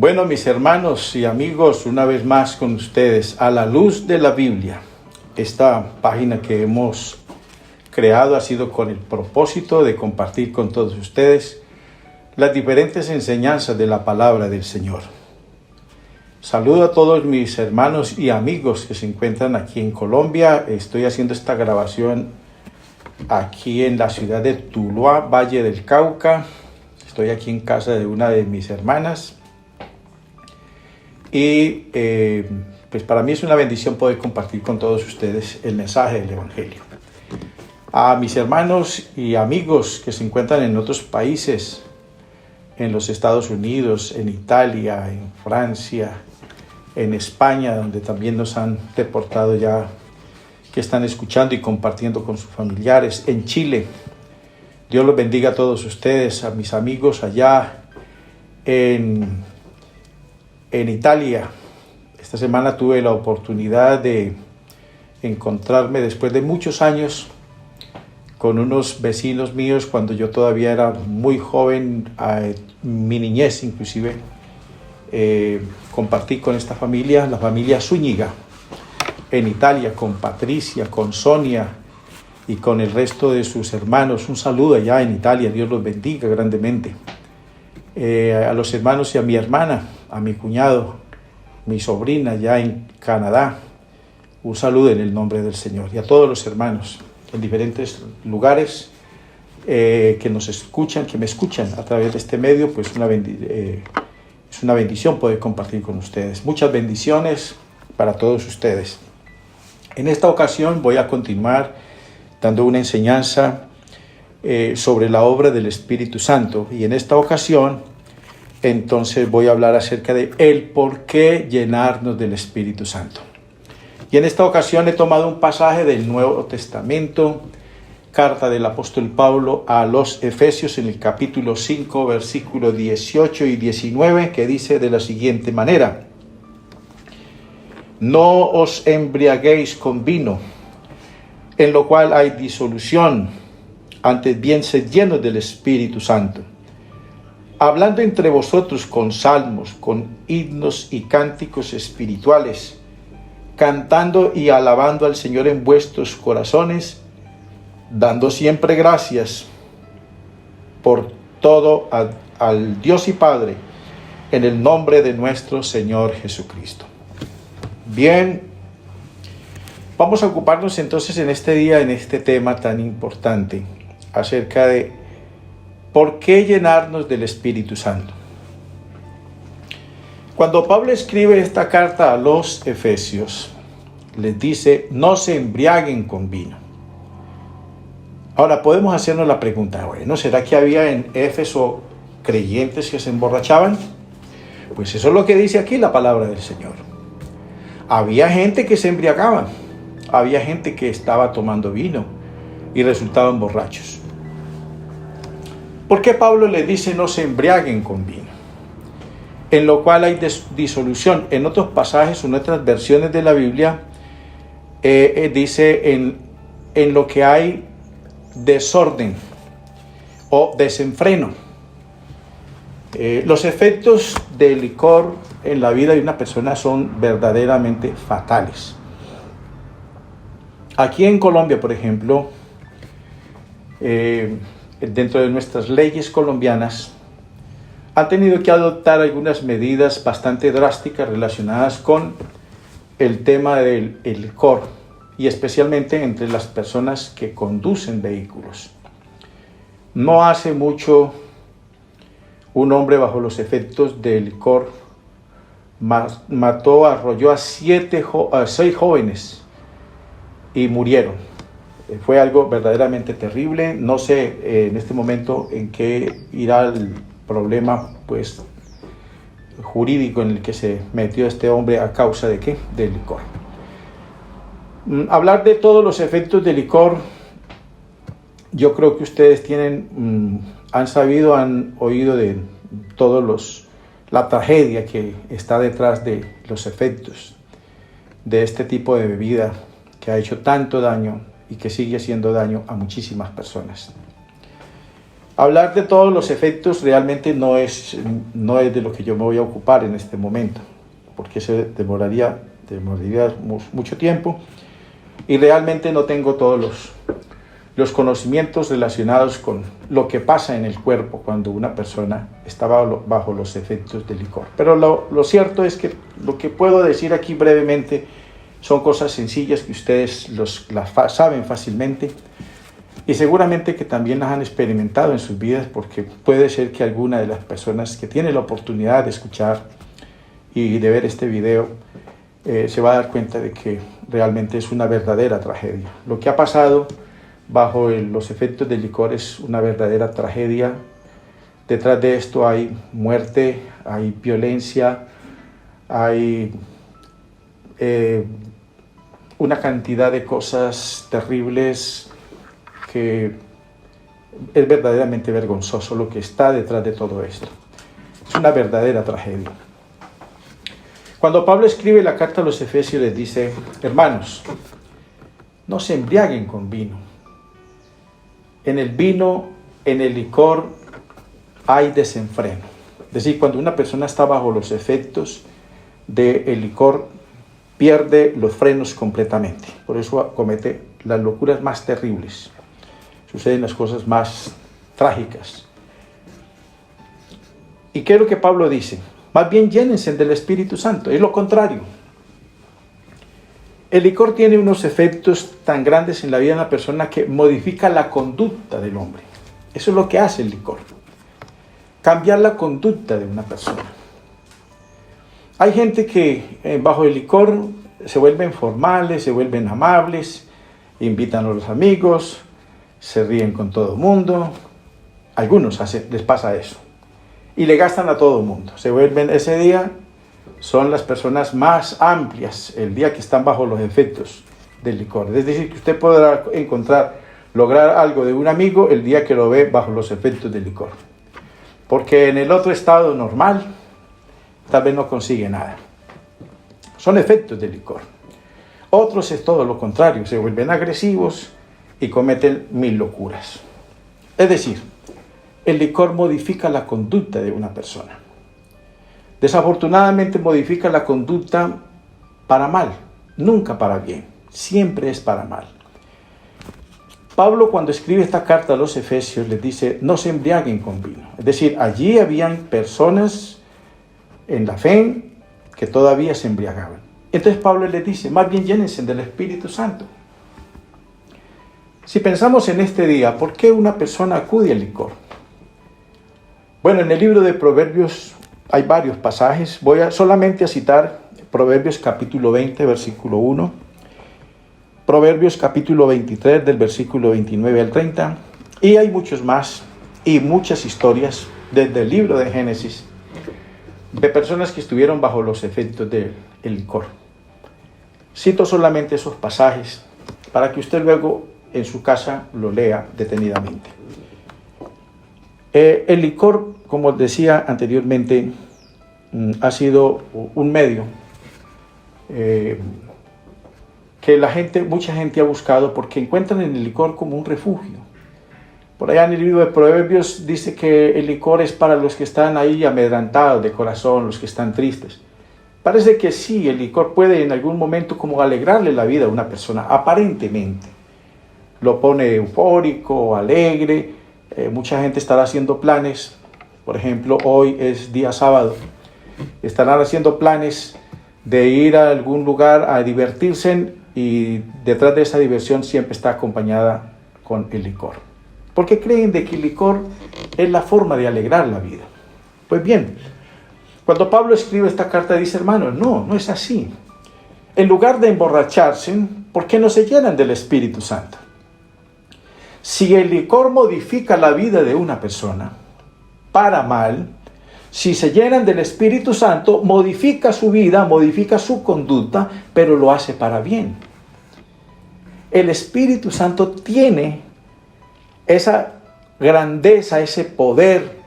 Bueno, mis hermanos y amigos, una vez más con ustedes, a la luz de la Biblia. Esta página que hemos creado ha sido con el propósito de compartir con todos ustedes las diferentes enseñanzas de la palabra del Señor. Saludo a todos mis hermanos y amigos que se encuentran aquí en Colombia. Estoy haciendo esta grabación aquí en la ciudad de Tuluá, Valle del Cauca. Estoy aquí en casa de una de mis hermanas. Y pues para mí es una bendición poder compartir con todos ustedes el mensaje del Evangelio. A mis hermanos y amigos que se encuentran en otros países, en los Estados Unidos, en Italia, en Francia, en España, donde también nos han deportado ya, que están escuchando y compartiendo con sus familiares, en Chile. Dios los bendiga a todos ustedes, a mis amigos allá en Italia. Esta semana tuve la oportunidad de encontrarme después de muchos años con unos vecinos míos cuando yo todavía era muy joven, mi niñez inclusive. Compartí con esta familia, la familia Zúñiga, en Italia, con Patricia, con Sonia y con el resto de sus hermanos. Un saludo allá en Italia, Dios los bendiga grandemente. A los hermanos y a mi hermana, a mi cuñado, mi sobrina ya en Canadá, un saludo en el nombre del Señor, y a todos los hermanos en diferentes lugares que nos escuchan, que me escuchan a través de este medio. Pues es una bendición poder compartir con ustedes. Muchas bendiciones para todos ustedes. En esta ocasión voy a continuar dando una enseñanza sobre la obra del Espíritu Santo, y en esta ocasión entonces voy a hablar acerca de el por qué llenarnos del Espíritu Santo. Y en esta ocasión he tomado un pasaje del Nuevo Testamento, carta del apóstol Pablo a los Efesios, en el capítulo 5, versículos 18 y 19, que dice de la siguiente manera: No os embriaguéis con vino, en lo cual hay disolución, antes bien sed llenos del Espíritu Santo, hablando entre vosotros con salmos, con himnos y cánticos espirituales, cantando y alabando al Señor en vuestros corazones, dando siempre gracias por todo al Dios y Padre, en el nombre de nuestro Señor Jesucristo. Bien, vamos a ocuparnos entonces en este día, en este tema tan importante, acerca de ¿por qué llenarnos del Espíritu Santo? Cuando Pablo escribe esta carta a los Efesios, les dice: no se embriaguen con vino. Ahora podemos hacernos la pregunta, bueno, ¿será que había en Éfeso creyentes que se emborrachaban? Pues eso es lo que dice aquí la palabra del Señor. Había gente que se embriagaba, había gente que estaba tomando vino y resultaban borrachos. ¿Por qué Pablo les dice no se embriaguen con vino? En lo cual hay disolución. En otros pasajes, en otras versiones de la Biblia, dice en lo que hay desorden o desenfreno. Los efectos del licor en la vida de una persona son verdaderamente fatales. Aquí en Colombia, por ejemplo, dentro de nuestras leyes colombianas, han tenido que adoptar algunas medidas bastante drásticas relacionadas con el tema del licor, y especialmente entre las personas que conducen vehículos. No hace mucho, un hombre bajo los efectos del licor arrolló a 6 jóvenes y murieron. Fue algo verdaderamente terrible. No sé en este momento en qué irá el problema pues jurídico en el que se metió este hombre a causa de ¿qué? Del licor. Hablar de todos los efectos del licor, yo creo que ustedes han sabido, han oído de la tragedia que está detrás de los efectos de este tipo de bebida que ha hecho tanto daño y que sigue haciendo daño a muchísimas personas. Hablar de todos los efectos realmente no es de lo que yo me voy a ocupar en este momento, porque se demoraría mucho tiempo y realmente no tengo todos los conocimientos relacionados con lo que pasa en el cuerpo cuando una persona está bajo los efectos del licor. Pero lo cierto es que lo que puedo decir aquí brevemente son cosas sencillas que ustedes las saben fácilmente y seguramente que también las han experimentado en sus vidas, porque puede ser que alguna de las personas que tiene la oportunidad de escuchar y de ver este video se va a dar cuenta de que realmente es una verdadera tragedia. Lo que ha pasado bajo los efectos del licor es una verdadera tragedia. Detrás de esto hay muerte, hay violencia, hay una cantidad de cosas terribles que es verdaderamente vergonzoso lo que está detrás de todo esto. Es una verdadera tragedia. Cuando Pablo escribe la carta a los Efesios les dice: hermanos, no se embriaguen con vino. En el vino, en el licor, hay desenfreno. Es decir, cuando una persona está bajo los efectos del licor, pierde los frenos completamente. Por eso comete las locuras más terribles. Suceden las cosas más trágicas. ¿Y qué es lo que Pablo dice? Más bien llénense del Espíritu Santo. Es lo contrario. El licor tiene unos efectos tan grandes en la vida de una persona que modifica la conducta del hombre. Eso es lo que hace el licor. Cambiar la conducta de una persona. Hay gente que bajo el licor se vuelven formales, se vuelven amables, invitan a los amigos, se ríen con todo el mundo. Algunos les pasa eso. Y le gastan a todo el mundo. Se vuelven ese día, son las personas más amplias el día que están bajo los efectos del licor. Es decir, que usted podrá lograr algo de un amigo el día que lo ve bajo los efectos del licor. Porque en el otro estado normal, tal vez no consigue nada. Son efectos del licor. Otros es todo lo contrario, se vuelven agresivos y cometen mil locuras. Es decir, el licor modifica la conducta de una persona. Desafortunadamente modifica la conducta para mal, nunca para bien, siempre es para mal. Pablo, cuando escribe esta carta a los Efesios, les dice: no se embriaguen con vino. Es decir, allí habían personas en la fe que todavía se embriagaban. Entonces Pablo les dice: más bien llénense del Espíritu Santo. Si pensamos en este día, ¿por qué una persona acude al licor? Bueno, en el libro de Proverbios hay varios pasajes. Voy solamente a citar Proverbios capítulo 20, versículo 1. Proverbios capítulo 23, del versículo 29 al 30. Y hay muchos más y muchas historias desde el libro de Génesis de personas que estuvieron bajo los efectos del licor. Cito solamente esos pasajes para que usted luego en su casa lo lea detenidamente. El licor, como decía anteriormente, ha sido un medio que mucha gente ha buscado porque encuentran en el licor como un refugio. Por allá en el libro de Proverbios dice que el licor es para los que están ahí amedrentados de corazón, los que están tristes. Parece que sí, el licor puede en algún momento como alegrarle la vida a una persona, aparentemente. Lo pone eufórico, alegre. Mucha gente estará haciendo planes. Por ejemplo, hoy es día sábado. Estarán haciendo planes de ir a algún lugar a divertirse y detrás de esa diversión siempre está acompañada con el licor. Porque creen de que el licor es la forma de alegrar la vida. Pues bien, cuando Pablo escribe esta carta dice: hermanos, no es así. En lugar de emborracharse, ¿por qué no se llenan del Espíritu Santo? Si el licor modifica la vida de una persona para mal, si se llenan del Espíritu Santo, modifica su vida, modifica su conducta, pero lo hace para bien. El Espíritu Santo tiene esa grandeza, ese poder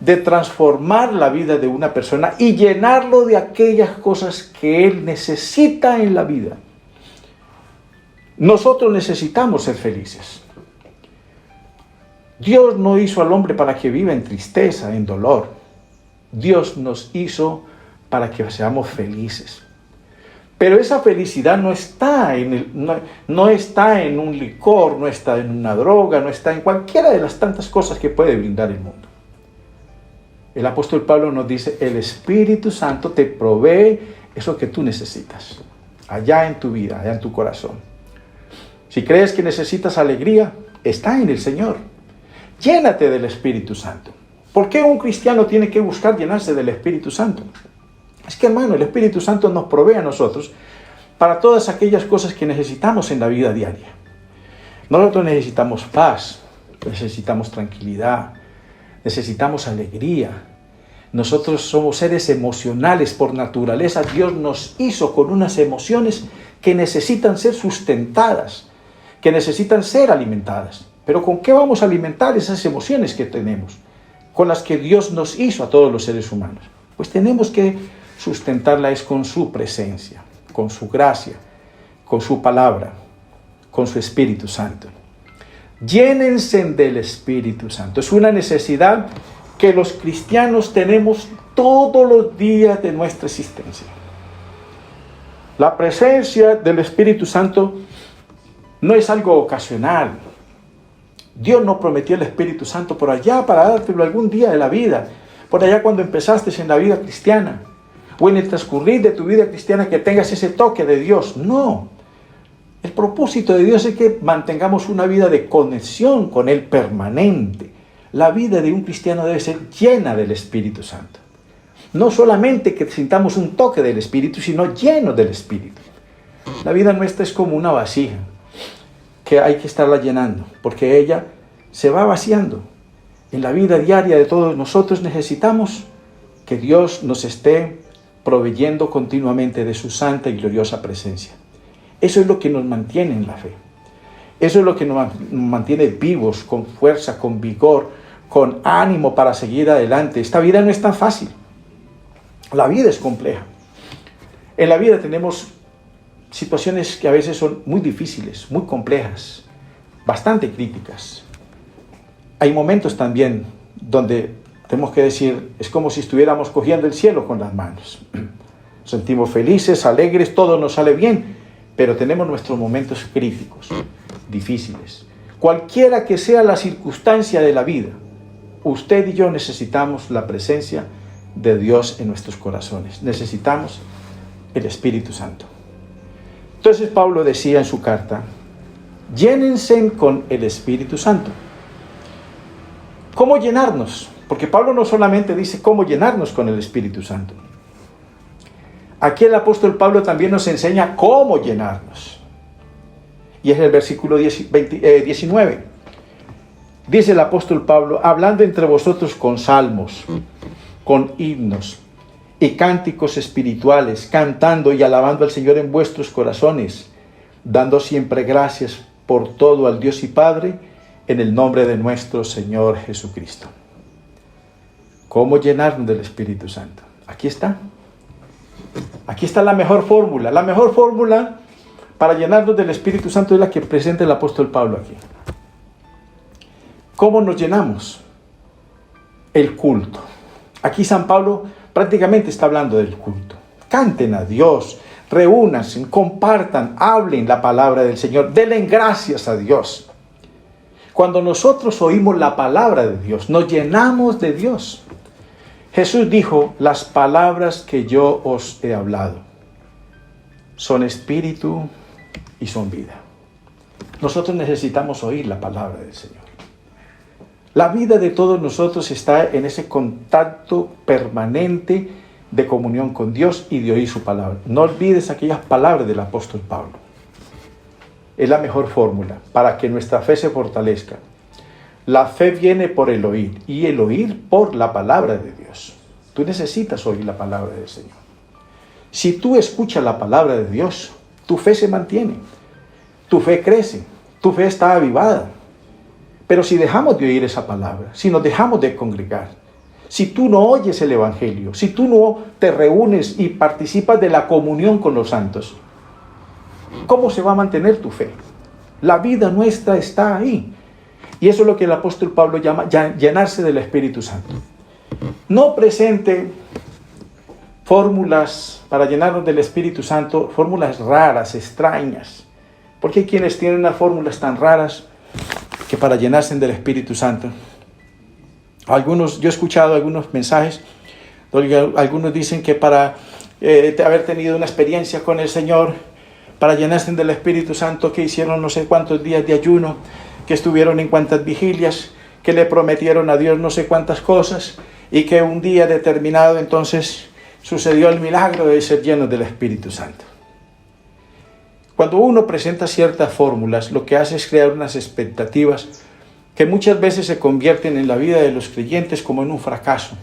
de transformar la vida de una persona y llenarlo de aquellas cosas que él necesita en la vida. Nosotros necesitamos ser felices. Dios no hizo al hombre para que viva en tristeza, en dolor. Dios nos hizo para que seamos felices. Pero esa felicidad no está no está en un licor, no está en una droga, no está en cualquiera de las tantas cosas que puede brindar el mundo. El apóstol Pablo nos dice, el Espíritu Santo te provee eso que tú necesitas, allá en tu vida, allá en tu corazón. Si crees que necesitas alegría, está en el Señor. Llénate del Espíritu Santo. ¿Por qué un cristiano tiene que buscar llenarse del Espíritu Santo? Es que, hermano, el Espíritu Santo nos provee a nosotros para todas aquellas cosas que necesitamos en la vida diaria. Nosotros necesitamos paz, necesitamos tranquilidad, necesitamos alegría. Nosotros somos seres emocionales por naturaleza. Dios nos hizo con unas emociones que necesitan ser sustentadas, que necesitan ser alimentadas. Pero ¿con qué vamos a alimentar esas emociones que tenemos? Con las que Dios nos hizo a todos los seres humanos. Pues tenemos que sustentarla es con su presencia, con su gracia, con su palabra, con su Espíritu Santo. Llénense del Espíritu Santo. Es una necesidad que los cristianos tenemos todos los días de nuestra existencia. La presencia del Espíritu Santo no es algo ocasional. Dios no prometió el Espíritu Santo por allá para dártelo algún día de la vida, por allá cuando empezaste en la vida cristiana, o en el transcurrir de tu vida cristiana que tengas ese toque de Dios. No. El propósito de Dios es que mantengamos una vida de conexión con Él permanente. La vida de un cristiano debe ser llena del Espíritu Santo. No solamente que sintamos un toque del Espíritu, sino lleno del Espíritu. La vida nuestra es como una vasija que hay que estarla llenando, porque ella se va vaciando. En la vida diaria de todos nosotros necesitamos que Dios nos esté proveyendo continuamente de su santa y gloriosa presencia. Eso es lo que nos mantiene en la fe. Eso es lo que nos mantiene vivos, con fuerza, con vigor, con ánimo para seguir adelante. Esta vida no es tan fácil. La vida es compleja. En la vida tenemos situaciones que a veces son muy difíciles, muy complejas, bastante críticas. Hay momentos también donde tenemos que decir, es como si estuviéramos cogiendo el cielo con las manos. Nos sentimos felices, alegres, todo nos sale bien, pero tenemos nuestros momentos críticos, difíciles. Cualquiera que sea la circunstancia de la vida, usted y yo necesitamos la presencia de Dios en nuestros corazones. Necesitamos el Espíritu Santo. Entonces Pablo decía en su carta, llénense con el Espíritu Santo. ¿Cómo llenarnos? Porque Pablo no solamente dice cómo llenarnos con el Espíritu Santo. Aquí el apóstol Pablo también nos enseña cómo llenarnos. Y es el versículo 19. Dice el apóstol Pablo, hablando entre vosotros con salmos, con himnos y cánticos espirituales, cantando y alabando al Señor en vuestros corazones, dando siempre gracias por todo al Dios y Padre, en el nombre de nuestro Señor Jesucristo. ¿Cómo llenarnos del Espíritu Santo? Aquí está. Aquí está la mejor fórmula. La mejor fórmula para llenarnos del Espíritu Santo es la que presenta el apóstol Pablo aquí. ¿Cómo nos llenamos? El culto. Aquí San Pablo prácticamente está hablando del culto. Canten a Dios, reúnanse, compartan, hablen la palabra del Señor, denle gracias a Dios. Cuando nosotros oímos la palabra de Dios, nos llenamos de Dios. Jesús dijo, las palabras que yo os he hablado son espíritu y son vida. Nosotros necesitamos oír la palabra del Señor. La vida de todos nosotros está en ese contacto permanente de comunión con Dios y de oír su palabra. No olvides aquellas palabras del apóstol Pablo. Es la mejor fórmula para que nuestra fe se fortalezca. La fe viene por el oír y el oír por la palabra de Dios. Tú necesitas oír la palabra del Señor. Si tú escuchas la palabra de Dios, tu fe se mantiene, tu fe crece, tu fe está avivada. Pero si dejamos de oír esa palabra, si nos dejamos de congregar, si tú no oyes el Evangelio, si tú no te reúnes y participas de la comunión con los santos, ¿cómo se va a mantener tu fe? La vida nuestra está ahí. Y eso es lo que el apóstol Pablo llama llenarse del Espíritu Santo. No presente fórmulas para llenarnos del Espíritu Santo, fórmulas raras, extrañas. Porque hay quienes tienen unas fórmulas tan raras que para llenarse del Espíritu Santo. Yo he escuchado algunos mensajes donde algunos dicen que para haber tenido una experiencia con el Señor, para llenarse del Espíritu Santo, que hicieron no sé cuántos días de ayuno, que estuvieron en cuantas vigilias, que le prometieron a Dios no sé cuántas cosas, y que un día determinado entonces sucedió el milagro de ser llenos del Espíritu Santo. Cuando uno presenta ciertas fórmulas, lo que hace es crear unas expectativas que muchas veces se convierten en la vida de los creyentes como en un fracaso.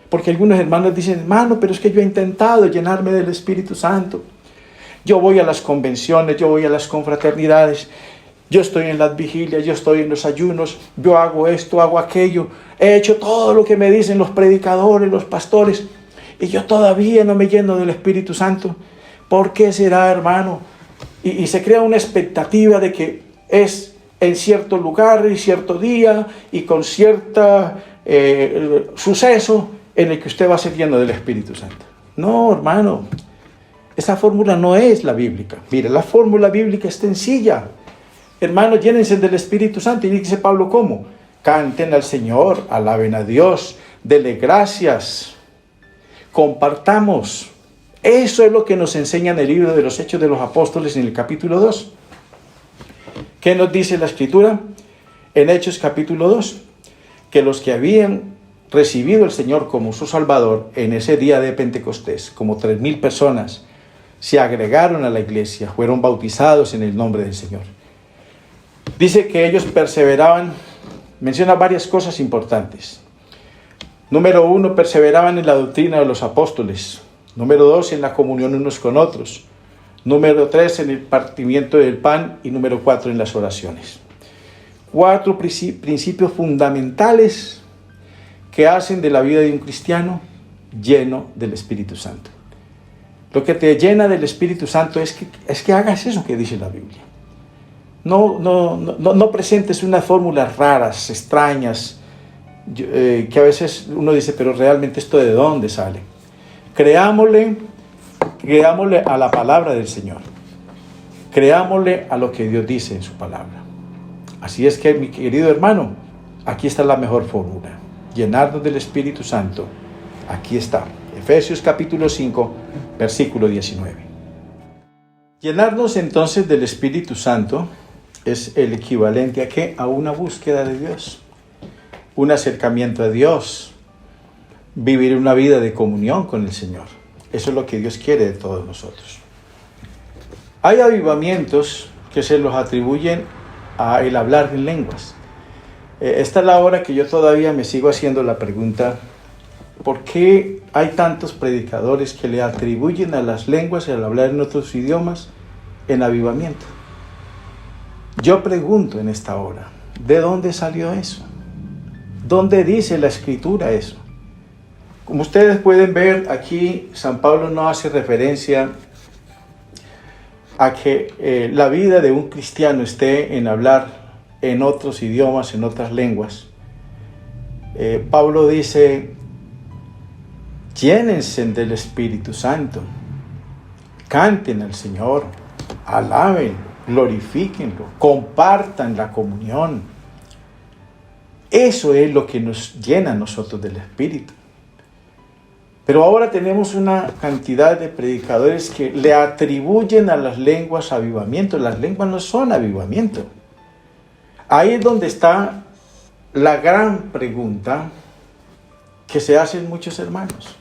Porque algunos hermanos dicen, hermano, pero es que yo he intentado llenarme del Espíritu Santo. Yo voy a las convenciones, yo voy a las confraternidades, yo estoy en las vigilias, yo estoy en los ayunos, yo hago esto, hago aquello. He hecho todo lo que me dicen los predicadores, los pastores, y yo todavía no me lleno del Espíritu Santo. ¿Por qué será, hermano? Y se crea una expectativa de que es en cierto lugar y cierto día y con cierto suceso en el que usted va a ser lleno del Espíritu Santo. No, hermano, esa fórmula no es la bíblica. Mire, la fórmula bíblica es sencilla. Hermanos, llénense del Espíritu Santo. Y dice Pablo, ¿cómo? Canten al Señor, alaben a Dios, denle gracias, compartamos. Eso es lo que nos enseña en el libro de los Hechos de los Apóstoles en el capítulo 2. ¿Qué nos dice la Escritura? En Hechos capítulo 2, que los que habían recibido al Señor como su Salvador en ese día de Pentecostés, como 3,000 personas, se agregaron a la iglesia, fueron bautizados en el nombre del Señor. Dice que ellos perseveraban, menciona varias cosas importantes. Número 1, perseveraban en la doctrina de los apóstoles. Número 2, en la comunión unos con otros. Número 3, en el partimiento del pan. Y número 4, en las oraciones. 4 principios fundamentales que hacen de la vida de un cristiano lleno del Espíritu Santo. Lo que te llena del Espíritu Santo es que hagas eso que dice la Biblia. No presentes unas fórmulas raras, extrañas, que a veces uno dice, pero realmente esto ¿de dónde sale? Creámosle a la palabra del Señor. Creámosle a lo que Dios dice en su palabra. Así es que, mi querido hermano, aquí está la mejor fórmula. Llenarnos del Espíritu Santo. Aquí está. Efesios capítulo 5, versículo 19. Llenarnos entonces del Espíritu Santo es el equivalente ¿a qué? A una búsqueda de Dios. Un acercamiento a Dios. Vivir una vida de comunión con el Señor. Eso es lo que Dios quiere de todos nosotros. Hay avivamientos que se los atribuyen a el hablar en lenguas. Esta es la hora que yo todavía me sigo haciendo la pregunta, ¿por qué hay tantos predicadores que le atribuyen a las lenguas y al hablar en otros idiomas en avivamiento? Yo pregunto en esta hora, ¿de dónde salió eso? ¿Dónde dice la Escritura eso? Como ustedes pueden ver, aquí San Pablo no hace referencia a que la vida de un cristiano esté en hablar en otros idiomas, en otras lenguas. Pablo dice, llénense del Espíritu Santo, canten al Señor, alaben, glorifíquenlo, compartan la comunión. Eso es lo que nos llena a nosotros del Espíritu. Pero ahora tenemos una cantidad de predicadores que le atribuyen a las lenguas avivamiento. Las lenguas no son avivamiento. Ahí es donde está la gran pregunta que se hacen muchos hermanos.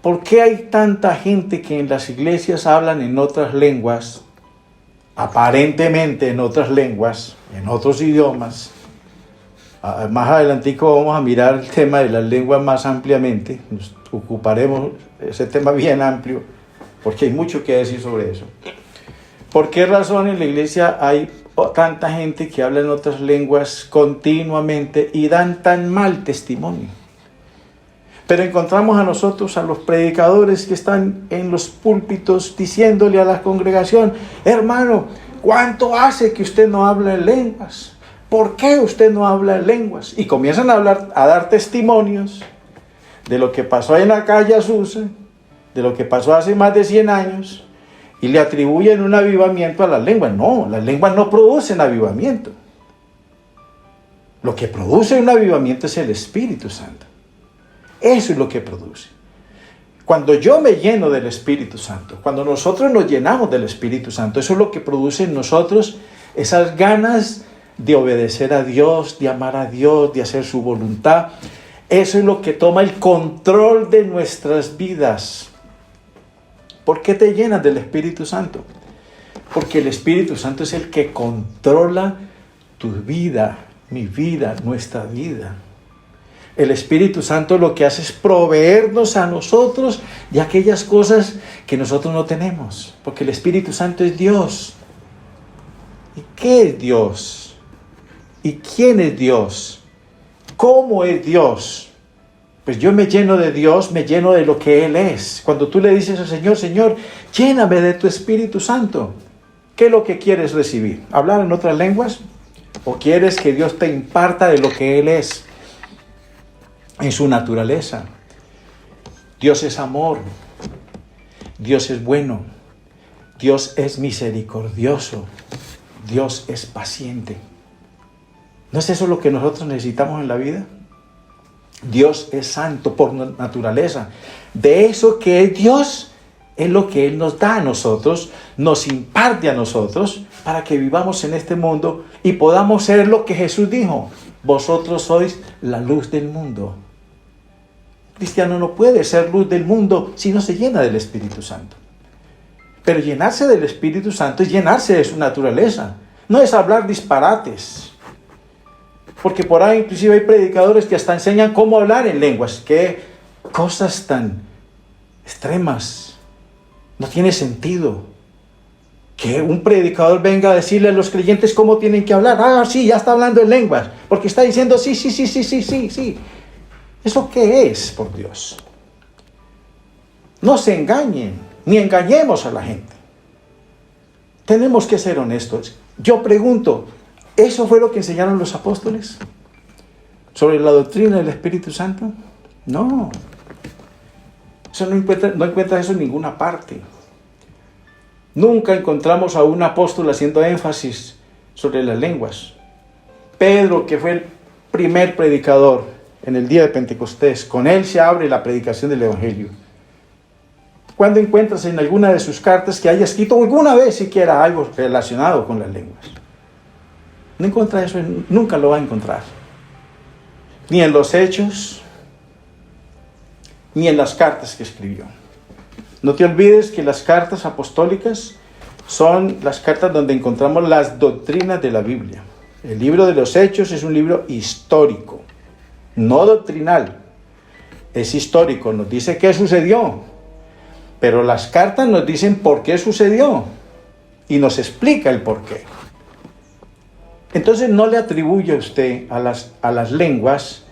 ¿Por qué hay tanta gente que en las iglesias hablan en otras lenguas, aparentemente en otras lenguas, en otros idiomas? Más adelantico vamos a mirar el tema de las lenguas más ampliamente. Nos ocuparemos ese tema bien amplio, porque hay mucho que decir sobre eso. ¿Por qué razón en la iglesia hay tanta gente que habla en otras lenguas continuamente y dan tan mal testimonio? Pero encontramos a nosotros, a los predicadores que están en los púlpitos diciéndole a la congregación, hermano, ¿cuánto hace que usted no habla en lenguas? ¿por qué usted no habla en lenguas? Y comienzan a dar testimonios de lo que pasó en la calle Azusa, de lo que pasó hace más de 100 años, y le atribuyen un avivamiento a las lenguas. No, las lenguas no producen avivamiento. Lo que produce un avivamiento es el Espíritu Santo. Eso es lo que produce. Cuando yo me lleno del Espíritu Santo, cuando nosotros nos llenamos del Espíritu Santo, eso es lo que produce en nosotros esas ganas de obedecer a Dios, de amar a Dios, de hacer su voluntad. Eso es lo que toma el control de nuestras vidas. ¿Por qué te llenas del Espíritu Santo? Porque el Espíritu Santo es el que controla tu vida, mi vida, nuestra vida. El Espíritu Santo lo que hace es proveernos a nosotros de aquellas cosas que nosotros no tenemos. Porque el Espíritu Santo es Dios. ¿Y qué es Dios? ¿Y quién es Dios? ¿Cómo es Dios? Pues yo me lleno de Dios, me lleno de lo que Él es. Cuando tú le dices al Señor, Señor, lléname de tu Espíritu Santo. ¿Qué es lo que quieres recibir? ¿Hablar en otras lenguas? ¿O quieres que Dios te imparta de lo que Él es? En su naturaleza. Dios es amor. Dios es bueno. Dios es misericordioso. Dios es paciente. ¿No es eso lo que nosotros necesitamos en la vida? Dios es santo por naturaleza. De eso que es Dios, es lo que Él nos da a nosotros, nos imparte a nosotros, para que vivamos en este mundo y podamos ser lo que Jesús dijo: vosotros sois la luz del mundo. Un cristiano no puede ser luz del mundo si no se llena del Espíritu Santo. Pero llenarse del Espíritu Santo es llenarse de su naturaleza. No es hablar disparates. Porque por ahí inclusive hay predicadores que hasta enseñan cómo hablar en lenguas. Qué cosas tan extremas. No tiene sentido que un predicador venga a decirle a los creyentes cómo tienen que hablar. Ah, sí, ya está hablando en lenguas. Porque está diciendo sí. ¿Eso qué es, por Dios? No se engañen, ni engañemos a la gente. Tenemos que ser honestos. Yo pregunto, ¿eso fue lo que enseñaron los apóstoles sobre la doctrina del Espíritu Santo? No. Eso no encuentras eso en ninguna parte. Nunca encontramos a un apóstol haciendo énfasis sobre las lenguas. Pedro, que fue el primer predicador en el día de Pentecostés, con él se abre la predicación del Evangelio. ¿Cuándo encuentras en alguna de sus cartas que haya escrito alguna vez siquiera algo relacionado con las lenguas? No encuentra eso, nunca lo va a encontrar. Ni en los Hechos, ni en las cartas que escribió. No te olvides que las cartas apostólicas son las cartas donde encontramos las doctrinas de la Biblia. El libro de los Hechos es un libro histórico, no doctrinal. Es histórico, nos dice qué sucedió. Pero las cartas nos dicen por qué sucedió. Y nos explica el por qué. Entonces no le atribuye a usted a las lenguas,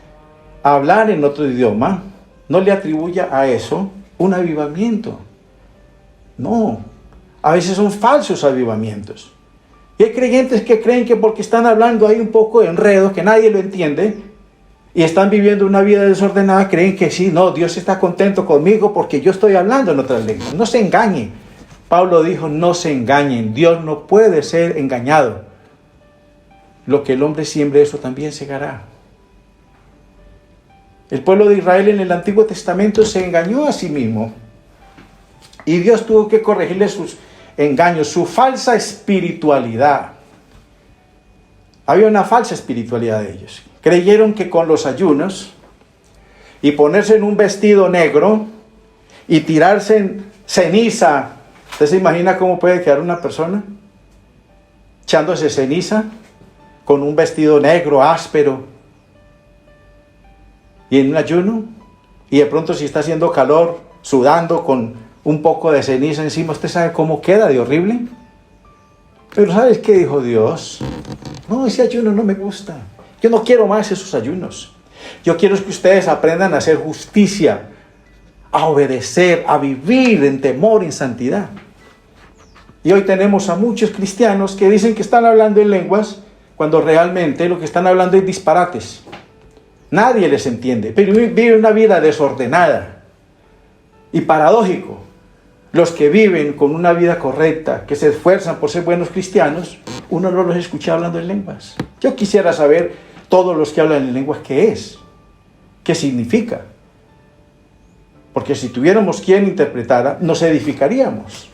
a hablar en otro idioma, no le atribuya a eso un avivamiento. No, a veces son falsos avivamientos. Y hay creyentes que creen que porque están hablando ahí un poco de enredo, que nadie lo entiende, y están viviendo una vida desordenada, creen que sí, no, Dios está contento conmigo porque yo estoy hablando en otras lenguas. No se engañen. Pablo dijo, no se engañen, Dios no puede ser engañado. Lo que el hombre siembre, eso también segará. El pueblo de Israel en el Antiguo Testamento se engañó a sí mismo. Y Dios tuvo que corregirle sus engaños, su falsa espiritualidad. Había una falsa espiritualidad de ellos. Creyeron que con los ayunos y ponerse en un vestido negro y tirarse en ceniza. ¿Usted se imagina cómo puede quedar una persona echándose ceniza con un vestido negro, áspero, y en un ayuno? Y de pronto, si está haciendo calor, sudando con un poco de ceniza encima, ¿usted sabe cómo queda de horrible? Pero ¿sabes qué dijo Dios? No, ese ayuno no me gusta. Yo no quiero más esos ayunos. Yo quiero que ustedes aprendan a hacer justicia, a obedecer, a vivir en temor, en santidad. Y hoy tenemos a muchos cristianos que dicen que están hablando en lenguas, cuando realmente lo que están hablando es disparates. Nadie les entiende, pero viven una vida desordenada y paradójico. Los que viven con una vida correcta, que se esfuerzan por ser buenos cristianos, uno no los escucha hablando en lenguas. Yo quisiera saber, todos los que hablan en lenguas, ¿qué es? ¿Qué significa? Porque si tuviéramos quien interpretara, nos edificaríamos.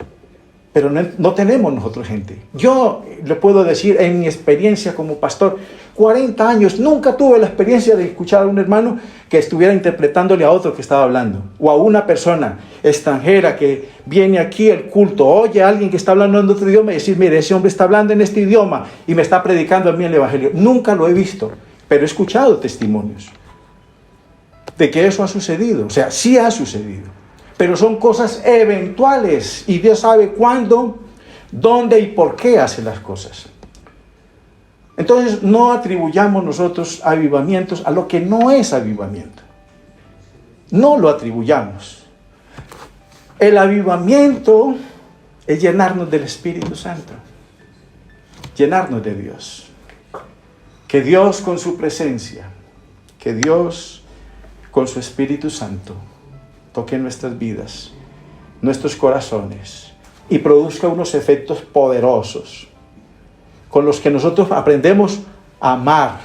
Pero no tenemos nosotros gente. Yo le puedo decir, en mi experiencia como pastor, 40 años, nunca tuve la experiencia de escuchar a un hermano que estuviera interpretándole a otro que estaba hablando, o a una persona extranjera que viene aquí al culto, oye a alguien que está hablando en otro idioma y decir, mire, ese hombre está hablando en este idioma y me está predicando a mí el evangelio. Nunca lo he visto, pero he escuchado testimonios de que eso ha sucedido. O sea, sí ha sucedido. Pero son cosas eventuales y Dios sabe cuándo, dónde y por qué hace las cosas. Entonces no atribuyamos nosotros avivamientos a lo que no es avivamiento. No lo atribuyamos. El avivamiento es llenarnos del Espíritu Santo. Llenarnos de Dios. Que Dios con su presencia, que Dios con su Espíritu Santo toque nuestras vidas, nuestros corazones y produzca unos efectos poderosos con los que nosotros aprendemos a amar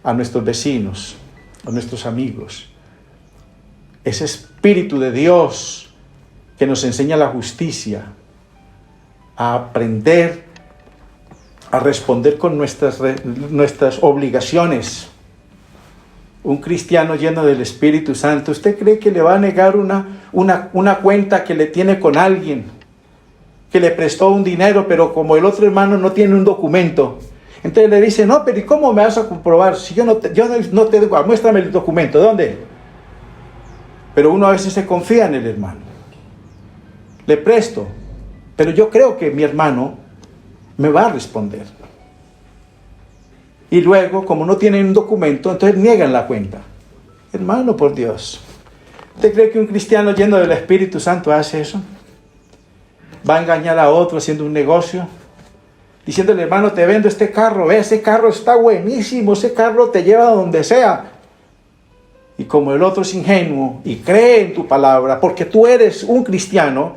a nuestros vecinos, a nuestros amigos. Ese Espíritu de Dios que nos enseña la justicia, a aprender a responder con nuestras obligaciones. Un cristiano lleno del Espíritu Santo, ¿usted cree que le va a negar una cuenta que le tiene con alguien, que le prestó un dinero, pero como el otro hermano no tiene un documento? Entonces le dice, no, pero ¿y cómo me vas a comprobar? Si yo no te muéstrame el documento, ¿dónde? Pero uno a veces se confía en el hermano. Le presto, pero yo creo que mi hermano me va a responder. Y luego, como no tienen un documento, entonces niegan la cuenta. Hermano, por Dios, ¿usted cree que un cristiano lleno del Espíritu Santo hace eso? ¿Va a engañar a otro haciendo un negocio? Diciéndole, hermano, te vendo este carro, ve, ese carro está buenísimo, ese carro te lleva a donde sea. Y como el otro es ingenuo y cree en tu palabra, porque tú eres un cristiano,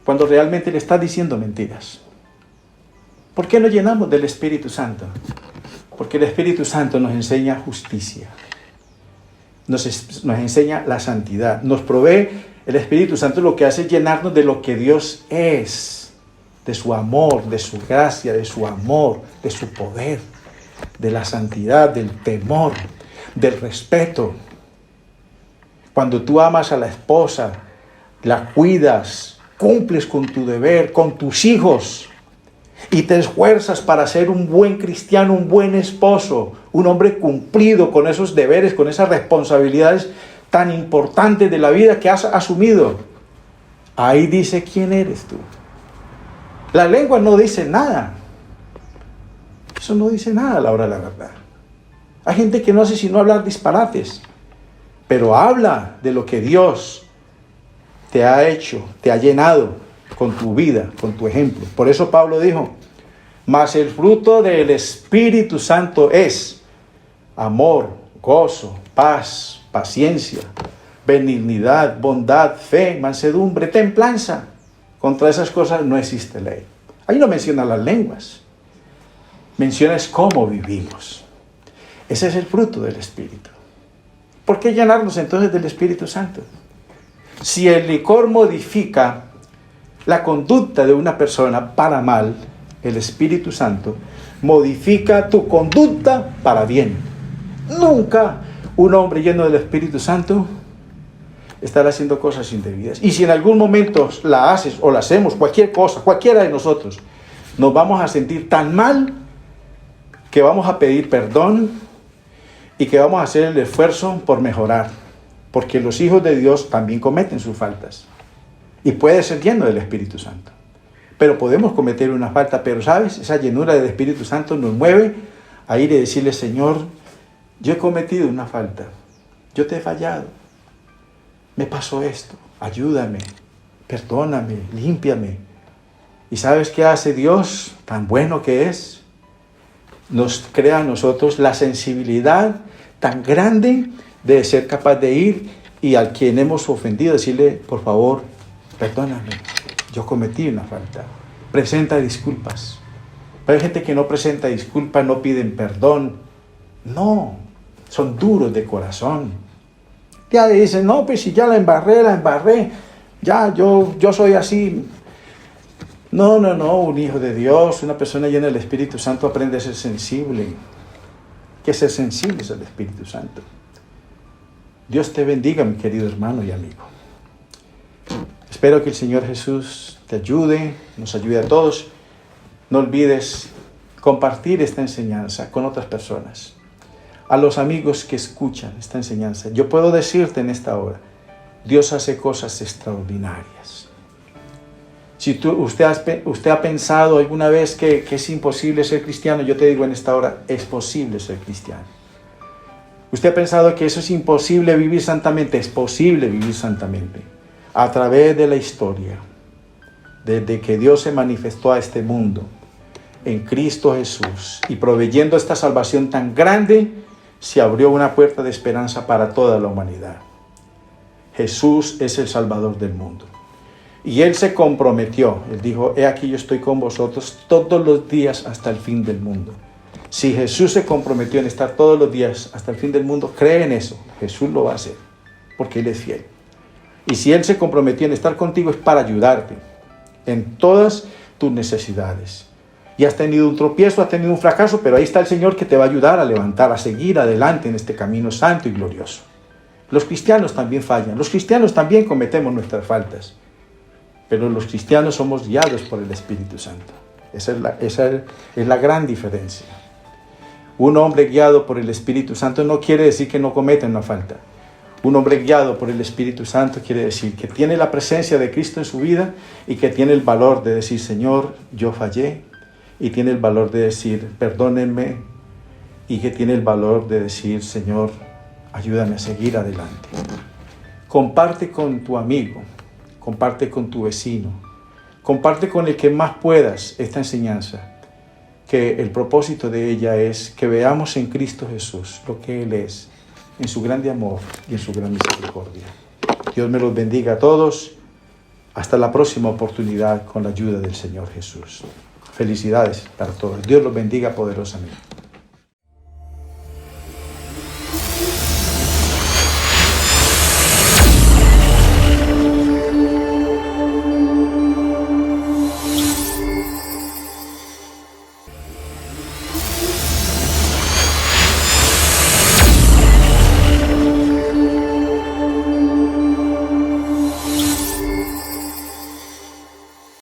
cuando realmente le estás diciendo mentiras. ¿Por qué nos llenamos del Espíritu Santo? Porque el Espíritu Santo nos enseña justicia, nos enseña la santidad, nos provee. El Espíritu Santo lo que hace es llenarnos de lo que Dios es, de su amor, de su gracia, de su amor, de su poder, de la santidad, del temor, del respeto. Cuando tú amas a la esposa, la cuidas, cumples con tu deber, con tus hijos, y te esfuerzas para ser un buen cristiano, un buen esposo, un hombre cumplido con esos deberes, con esas responsabilidades tan importantes de la vida que has asumido. Ahí dice quién eres tú. La lengua no dice nada. Eso no dice nada a la hora de la verdad. Hay gente que no hace sino hablar disparates, pero habla de lo que Dios te ha hecho, te ha llenado con tu vida, con tu ejemplo. Por eso Pablo dijo, mas el fruto del Espíritu Santo es amor, gozo, paz, paciencia, benignidad, bondad, fe, mansedumbre, templanza. Contra esas cosas no existe ley. Ahí no menciona las lenguas, menciona es cómo vivimos. Ese es el fruto del Espíritu. ¿Por qué llenarnos entonces del Espíritu Santo? Si el licor modifica la conducta de una persona para mal, el Espíritu Santo modifica tu conducta para bien. Nunca un hombre lleno del Espíritu Santo estará haciendo cosas indebidas. Y si en algún momento la haces o la hacemos, cualquier cosa, cualquiera de nosotros, nos vamos a sentir tan mal que vamos a pedir perdón y que vamos a hacer el esfuerzo por mejorar. Porque los hijos de Dios también cometen sus faltas. Y puede ser lleno del Espíritu Santo. Pero podemos cometer una falta, pero ¿sabes? Esa llenura del Espíritu Santo nos mueve a ir y decirle, Señor, yo he cometido una falta. Yo te he fallado. Me pasó esto. Ayúdame. Perdóname. Límpiame. ¿Y sabes qué hace Dios? Tan bueno que es. nos crea a nosotros la sensibilidad tan grande de ser capaz de ir y al quien hemos ofendido, decirle, por favor, perdóname, yo cometí una falta. Presenta disculpas. Pero hay gente que no presenta disculpas, no piden perdón. No, son duros de corazón. Ya dicen, no, pues si ya la embarré. Ya, yo soy así. No, un hijo de Dios, una persona llena del Espíritu Santo aprende a ser sensible. Que ser sensible es el Espíritu Santo. Dios te bendiga, mi querido hermano y amigo. Espero que el Señor Jesús te ayude, nos ayude a todos. No olvides compartir esta enseñanza con otras personas. A los amigos que escuchan esta enseñanza, yo puedo decirte en esta hora, Dios hace cosas extraordinarias. Si usted ha pensado alguna vez que es imposible ser cristiano, yo te digo en esta hora, es posible ser cristiano. Usted ha pensado que eso es imposible vivir santamente, es posible vivir santamente. A través de la historia, desde que Dios se manifestó a este mundo, en Cristo Jesús, y proveyendo esta salvación tan grande, se abrió una puerta de esperanza para toda la humanidad. Jesús es el Salvador del mundo. Y Él se comprometió, Él dijo, he aquí yo estoy con vosotros todos los días hasta el fin del mundo. Si Jesús se comprometió en estar todos los días hasta el fin del mundo, cree en eso, Jesús lo va a hacer, porque Él es fiel. Y si Él se comprometió en estar contigo es para ayudarte en todas tus necesidades. Y has tenido un tropiezo, has tenido un fracaso, pero ahí está el Señor que te va a ayudar a levantar, a seguir adelante en este camino santo y glorioso. Los cristianos también fallan, los cristianos también cometemos nuestras faltas, pero los cristianos somos guiados por el Espíritu Santo. Esa es la gran diferencia. Un hombre guiado por el Espíritu Santo no quiere decir que no cometa una falta. Un hombre guiado por el Espíritu Santo quiere decir que tiene la presencia de Cristo en su vida y que tiene el valor de decir, Señor, yo fallé, y tiene el valor de decir, perdónenme, y que tiene el valor de decir, Señor, ayúdame a seguir adelante. Comparte con tu amigo, comparte con tu vecino, comparte con el que más puedas esta enseñanza, que el propósito de ella es que veamos en Cristo Jesús lo que Él es, en su grande amor y en su gran misericordia. Dios me los bendiga a todos. Hasta la próxima oportunidad con la ayuda del Señor Jesús. Felicidades para todos. Dios los bendiga poderosamente.